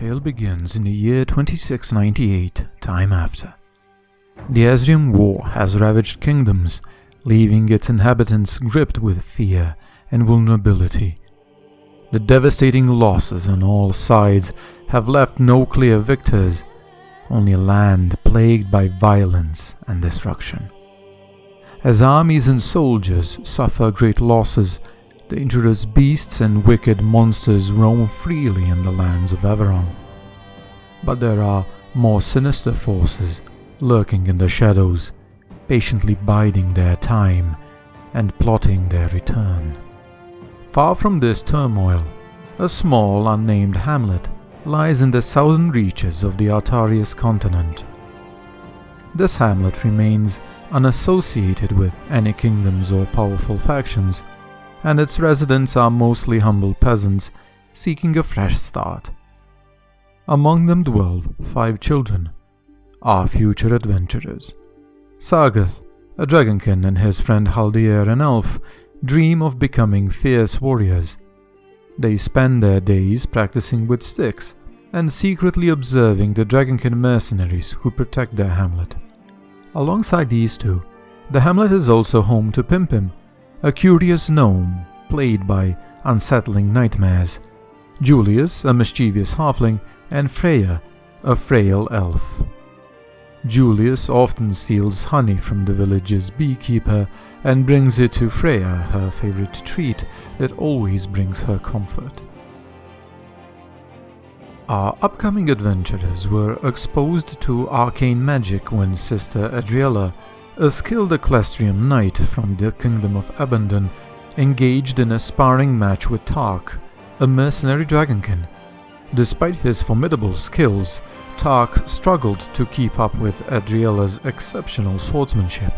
tale begins in the year 2698, time after. The Ezrian War has ravaged kingdoms, leaving its inhabitants gripped with fear and vulnerability. The devastating losses on all sides have left no clear victors, only a land plagued by violence and destruction. As armies and soldiers suffer great losses, dangerous beasts and wicked monsters roam freely in the lands of Everon. But there are more sinister forces lurking in the shadows, patiently biding their time and plotting their return. Far from this turmoil, a small unnamed hamlet lies in the southern reaches of the Artarius continent. This hamlet remains unassociated with any kingdoms or powerful factions, and its residents are mostly humble peasants seeking a fresh start. Among them dwell 5 children, our future adventurers. Sargath, a dragonkin, and his friend Haldir, an elf, dream of becoming fierce warriors. They spend their days practicing with sticks and secretly observing the dragonkin mercenaries who protect their hamlet. Alongside these two, the hamlet is also home to Pimpim, a curious gnome plagued by unsettling nightmares, Julius, a mischievous halfling, and Freya, a frail elf. Julius often steals honey from the village's beekeeper and brings it to Freya, her favorite treat that always brings her comfort. Our upcoming adventurers were exposed to arcane magic when Sister Adriella, a skilled equestrian knight from the Kingdom of Abandon, engaged in a sparring match with Tark, a mercenary dragonkin. Despite his formidable skills, Tark struggled to keep up with Adriella's exceptional swordsmanship.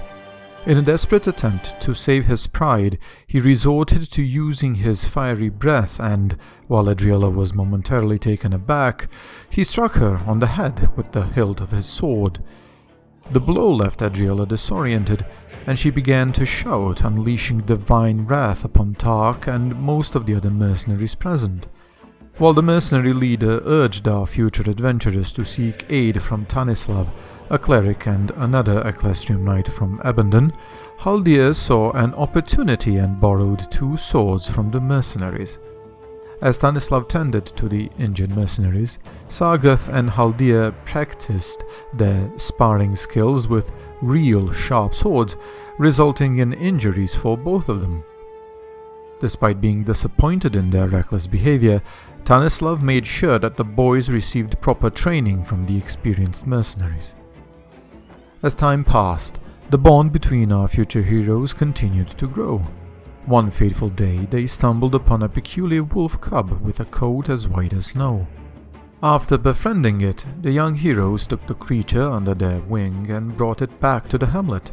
In a desperate attempt to save his pride, he resorted to using his fiery breath and, while Adriella was momentarily taken aback, he struck her on the head with the hilt of his sword. The blow left Adriella disoriented, and she began to shout, unleashing divine wrath upon Tark and most of the other mercenaries present. While the mercenary leader urged our future adventurers to seek aid from Tanislav, a cleric and another equestrian knight from Abandon, Haldir saw an opportunity and borrowed 2 swords from the mercenaries. As Stanislav tended to the injured mercenaries, Sargath and Haldir practiced their sparring skills with real sharp swords, resulting in injuries for both of them. Despite being disappointed in their reckless behavior, Stanislav made sure that the boys received proper training from the experienced mercenaries. As time passed, the bond between our future heroes continued to grow. One fateful day, they stumbled upon a peculiar wolf cub with a coat as white as snow. After befriending it, the young heroes took the creature under their wing and brought it back to the hamlet.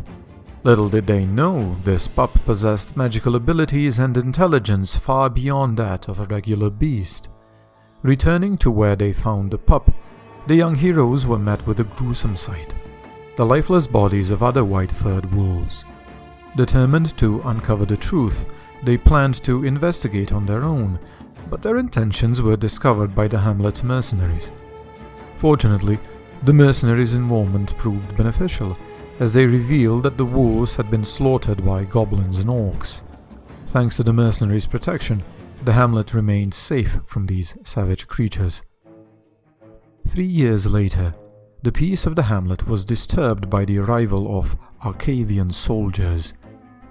Little did they know, this pup possessed magical abilities and intelligence far beyond that of a regular beast. Returning to where they found the pup, the young heroes were met with a gruesome sight: the lifeless bodies of other white-furred wolves. Determined to uncover the truth, they planned to investigate on their own, but their intentions were discovered by the hamlet's mercenaries. Fortunately, the mercenaries' involvement proved beneficial, as they revealed that the wolves had been slaughtered by goblins and orcs. Thanks to the mercenaries' protection, the hamlet remained safe from these savage creatures. 3 years later, the peace of the hamlet was disturbed by the arrival of Arcavian soldiers.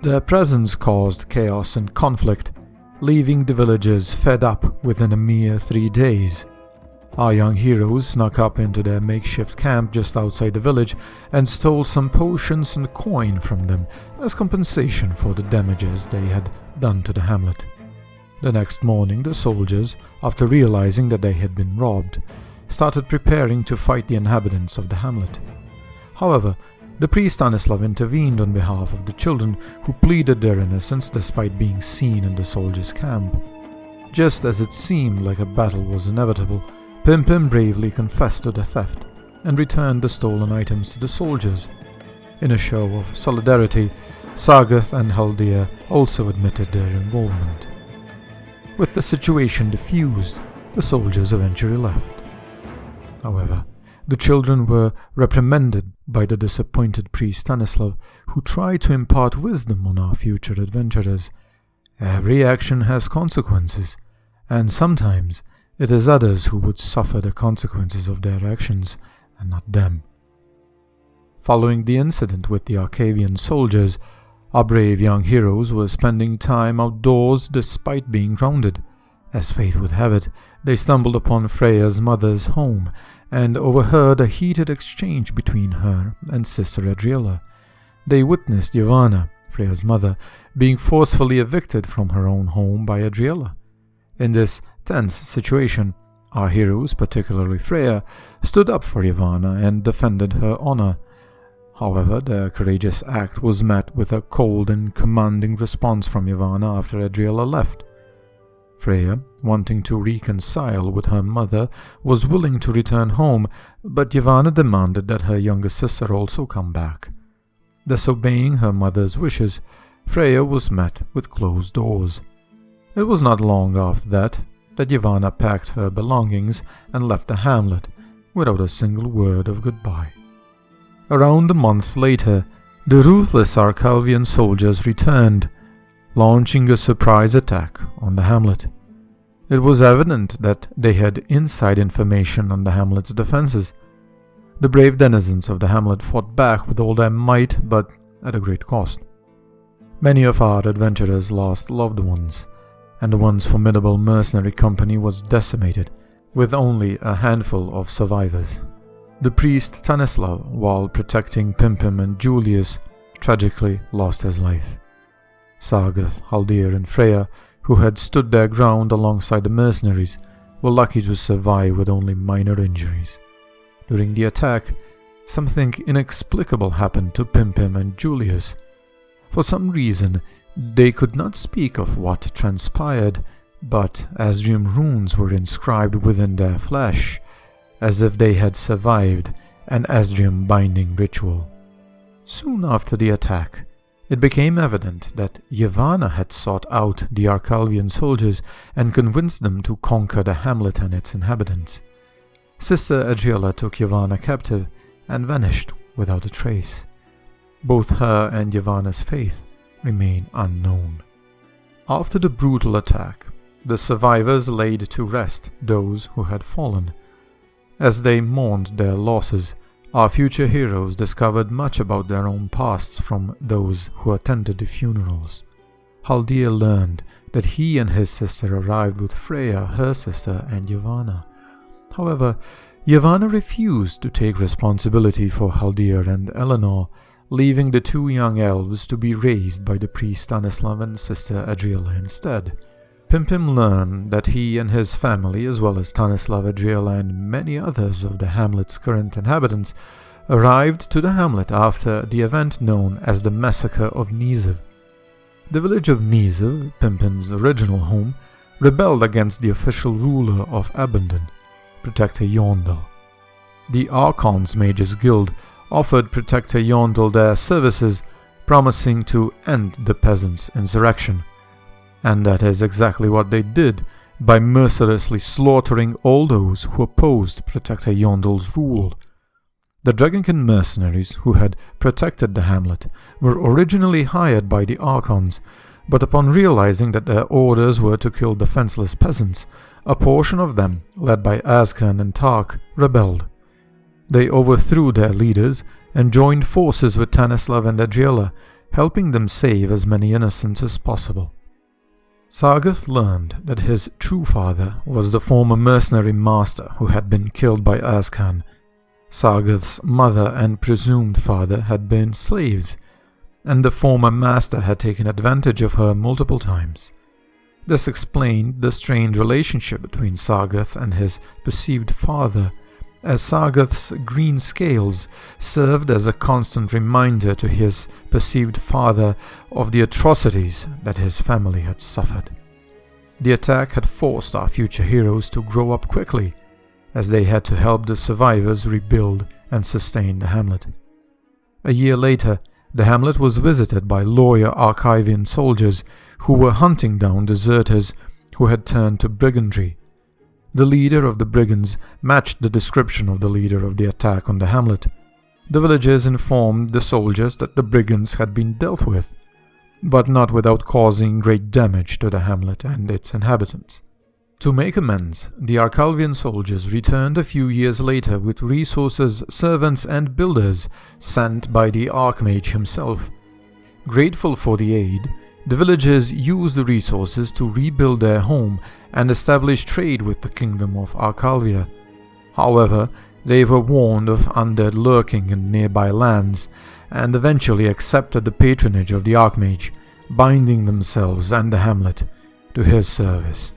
Their presence caused chaos and conflict, leaving the villagers fed up within a mere 3 days. Our young heroes snuck up into their makeshift camp just outside the village and stole some potions and coin from them as compensation for the damages they had done to the hamlet. The next morning, the soldiers, after realizing that they had been robbed, started preparing to fight the inhabitants of the hamlet. However, the priest Stanislav intervened on behalf of the children, who pleaded their innocence despite being seen in the soldiers' camp. Just as it seemed like a battle was inevitable, Pimpim bravely confessed to the theft and returned the stolen items to the soldiers. In a show of solidarity, Sargath and Haldir also admitted their involvement. With the situation diffused, the soldiers eventually left. However, the children were reprimanded by the disappointed priest Stanislav, who tried to impart wisdom on our future adventurers. Every action has consequences, and sometimes it is others who would suffer the consequences of their actions, and not them. Following the incident with the Arcavian soldiers, our brave young heroes were spending time outdoors despite being grounded. As fate would have it, they stumbled upon Freya's mother's home and overheard a heated exchange between her and Sister Adriela. They witnessed Yavanna, Freya's mother, being forcefully evicted from her own home by Adriela. In this tense situation, our heroes, particularly Freya, stood up for Yavanna and defended her honor. However, their courageous act was met with a cold and commanding response from Yavanna after Adriela left. Freya, wanting to reconcile with her mother, was willing to return home, but Yavanna demanded that her younger sister also come back. Disobeying her mother's wishes, Freya was met with closed doors. It was not long after that Yavanna packed her belongings and left the hamlet without a single word of goodbye. Around a month later, the ruthless Arcalvian soldiers returned, launching a surprise attack on the hamlet. It was evident that they had inside information on the hamlet's defenses. The brave denizens of the hamlet fought back with all their might, but at a great cost. Many of our adventurers lost loved ones, and the once formidable mercenary company was decimated, with only a handful of survivors. The priest Stanislav, while protecting Pimpim and Julius, tragically lost his life. Sargoth, Haldir, and Freya, who had stood their ground alongside the mercenaries, were lucky to survive with only minor injuries. During the attack, something inexplicable happened to Pimpim and Julius. For some reason, they could not speak of what transpired, but Asrium runes were inscribed within their flesh, as if they had survived an Asrium binding ritual. Soon after the attack, it became evident that Yavanna had sought out the Arcalvian soldiers and convinced them to conquer the hamlet and its inhabitants. Sister Adriela took Yavanna captive and vanished without a trace. Both her and Yavanna's fate remain unknown. After the brutal attack, the survivors laid to rest those who had fallen. As they mourned their losses, our future heroes discovered much about their own pasts from those who attended the funerals. Haldir learned that he and his sister arrived with Freya, her sister, and Yavanna. However, Yavanna refused to take responsibility for Haldir and Eleanor, leaving the two young elves to be raised by the priest Stanislav and Sister Adriela instead. Pimpim learned that he and his family, as well as Stanislav, Adriela, and many others of the hamlet's current inhabitants, arrived to the hamlet after the event known as the Massacre of Nizev. The village of Nizev, Pimpim's original home, rebelled against the official ruler of Abandon, Protector Yondel. The Archon's Mages Guild offered Protector Yondel their services, promising to end the peasants' insurrection. And that is exactly what they did, by mercilessly slaughtering all those who opposed Protector Yondel's rule. The Dragonkin mercenaries who had protected the hamlet were originally hired by the Archons, but upon realizing that their orders were to kill defenseless peasants, a portion of them, led by Azkan and Tark, rebelled. They overthrew their leaders and joined forces with Stanislav and Adriela, helping them save as many innocents as possible. Sargoth learned that his true father was the former mercenary master who had been killed by Azkan. Sargoth's mother and presumed father had been slaves, and the former master had taken advantage of her multiple times. This explained the strained relationship between Sargoth and his perceived father, as Sargoth's green scales served as a constant reminder to his perceived father of the atrocities that his family had suffered. The attack had forced our future heroes to grow up quickly, as they had to help the survivors rebuild and sustain the hamlet. A year later, the hamlet was visited by loyal Arcavian soldiers who were hunting down deserters who had turned to brigandry. The leader of the brigands matched the description of the leader of the attack on the hamlet. The villagers informed the soldiers that the brigands had been dealt with, but not without causing great damage to the hamlet and its inhabitants. To make amends, the Arcalvian soldiers returned a few years later with resources, servants and builders sent by the Archmage himself. Grateful for the aid, the villagers used the resources to rebuild their home and establish trade with the kingdom of Arcalvia. However, they were warned of undead lurking in nearby lands and eventually accepted the patronage of the Archmage, binding themselves and the hamlet to his service.